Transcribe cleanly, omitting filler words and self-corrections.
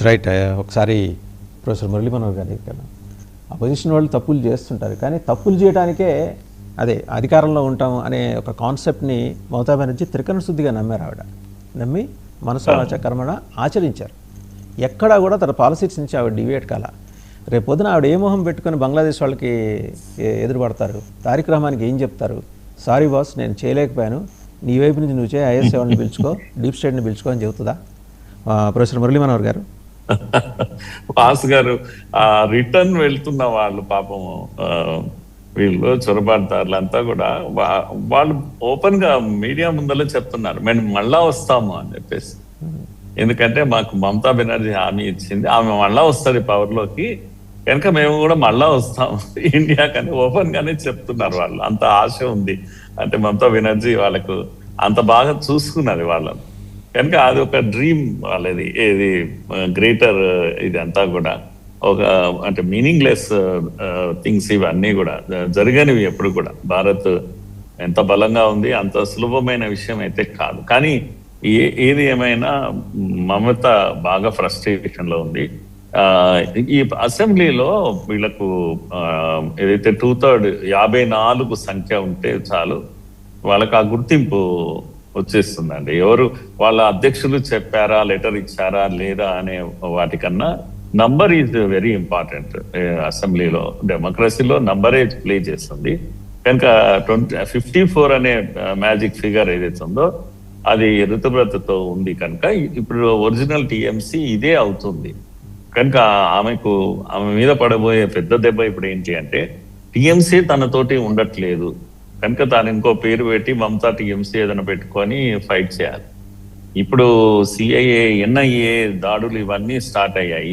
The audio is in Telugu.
రైట్. ఒకసారి ప్రొఫెసర్ మురళీ మనోహర్ గారి దగ్గర అపోజిషన్ వాళ్ళు తప్పులు చేస్తుంటారు, కానీ తప్పులు చేయడానికే అదే అధికారంలో ఉంటాం అనే ఒక కాన్సెప్ట్ని మమతా బెనర్జీ త్రికరణ శుద్ధిగా నమ్మారు. ఆవిడ నమ్మి మనసు వాచ కర్మణ ఆచరించారు. ఎక్కడా కూడా తన పాలసీస్ నుంచి ఆవిడ డివియేట్ కాల. రేపు పొద్దున ఆవిడ ఏ మొహం పెట్టుకొని బంగ్లాదేశ్ వాళ్ళకి ఎదురుపడతారు, తారిక్ రహమాన్కి ఏం చెప్తారు, సారీ బాస్ నేను చేయలేకపోయాను, నీ వైపు నుంచి నువ్వు చేయి, ఐఎస్ సెవెన్ని పిలుచుకో, డీప్ స్టేట్ని పిలుచుకో అని చెబుతుందా ప్రొఫెసర్ మురళీ మనోహర్ గారు? వాసు గారు రిటర్న్ వెళ్తున్న వాళ్ళు పాపము వీళ్ళు చొరబాటుదారులు అంతా కూడా వాళ్ళు ఓపెన్ గా మీడియా ముందర చెప్తున్నారు మేము మళ్ళా వస్తాము అని చెప్పేసి. ఎందుకంటే మాకు మమతా బెనర్జీ హామీ ఇచ్చింది, ఆమె మళ్ళా వస్తుంది పవర్ లోకి, కనుక మేము కూడా మళ్ళా వస్తాం ఇండియా కానీ ఓపెన్ గానే చెప్తున్నారు. వాళ్ళు అంత ఆశ ఉంది అంటే మమతా బెనర్జీ వాళ్ళకు అంత బాగా చూసుకున్నది వాళ్ళని, కనుక అది ఒక డ్రీమ్ వాళ్ళది. ఏది గ్రేటర్ ఇది అంతా కూడా ఒక అంటే మీనింగ్లెస్ థింగ్స్ ఇవన్నీ కూడా జరగనివి ఎప్పుడు కూడా. భారత్ ఎంత బలంగా ఉంది, అంత సులభమైన విషయం అయితే కాదు. కానీ ఏది ఏమైనా మమత బాగా ఫ్రస్ట్రేషన్ లో ఉంది. ఈ అసెంబ్లీలో వీళ్ళకు ఏదైతే 2/3 54 సంఖ్య ఉంటే చాలు వాళ్ళకి ఆ గుర్తింపు వచ్చేస్తుందండి. ఎవరు వాళ్ళ అధ్యక్షులు చెప్పారా, లెటర్ ఇచ్చారా లేదా అనే వాటికన్నా నంబర్ ఈజ్ వెరీ ఇంపార్టెంట్. అసెంబ్లీలో డెమోక్రసీలో నంబరే ప్లే చేస్తుంది. కనుక 54 అనే మ్యాజిక్ ఫిగర్ ఏదైతే ఉందో అది ఋతువ్రతతో ఉంది కనుక ఇప్పుడు ఒరిజినల్ టీఎంసీ ఇదే అవుతుంది. కనుక ఆమె మీద పడబోయే పెద్ద దెబ్బ ఇప్పుడు ఏంటి అంటే టీఎంసీ తనతోటి ఉండట్లేదు కనుక తాను ఇంకో పేరు పెట్టి మమతా టీఎంసీ ఏదైనా పెట్టుకొని ఫైట్ చేయాలి. ఇప్పుడు సిఐఏ, ఎన్ఐఏ దాడులు ఇవన్నీ స్టార్ట్ అయ్యాయి.